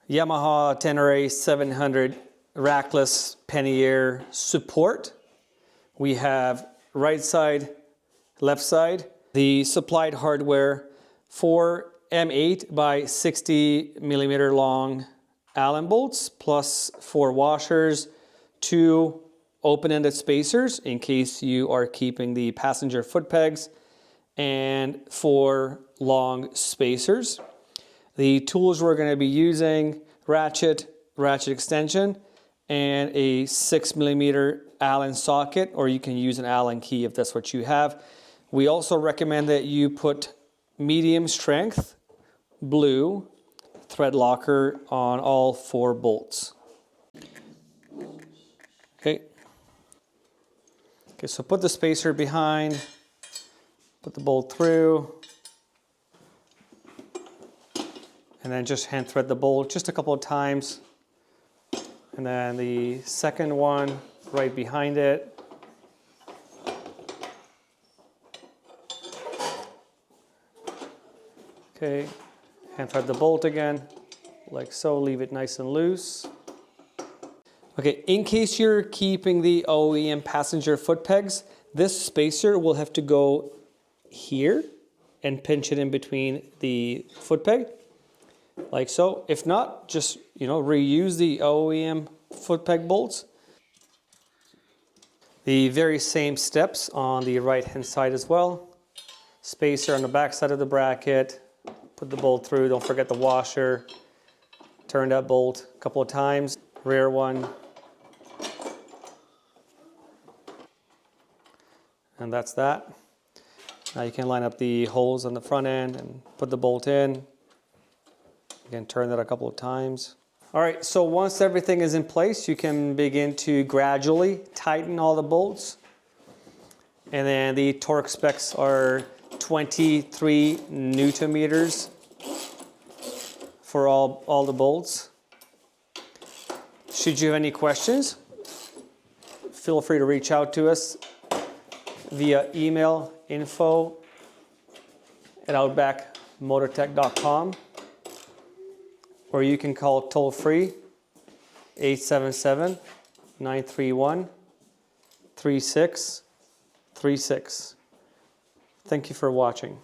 Yamaha Tenere 700 Rackless Pannier support. We have right side, left side. The supplied hardware, 4 M8 by 60 millimeter long Allen bolts, plus 4 washers, 2 open-ended spacers in case you are keeping the passenger foot pegs, and 4 long spacers. The tools we're going to be using: ratchet extension, and a 6 millimeter Allen socket, or you can use an Allen key if that's what you have. We also recommend that you put medium strength blue thread locker on all 4 bolts. Okay, so put the spacer behind, put the bolt through, and then just hand thread the bolt just a couple of times. And then the second one right behind it. Okay, hand thread the bolt again, like so, leave it nice and loose. Okay, in case you're keeping the OEM passenger foot pegs, this spacer will have to go here and pinch it in between the foot peg, like so. If not, just, reuse the OEM foot peg bolts. The very same steps on the right hand side as well. Spacer on the back side of the bracket, put the bolt through, don't forget the washer, turn that bolt a couple of times, rear one, and that's that. Now you can line up the holes on the front end and put the bolt in. Again, turn that a couple of times. All right, so once everything is in place, you can begin to gradually tighten all the bolts. And then the torque specs are 23 Newton meters for all the bolts. Should you have any questions, feel free to reach out to us via email, info@outbackmotortek.com, or you can call toll free 877-931-3636. Thank you for watching.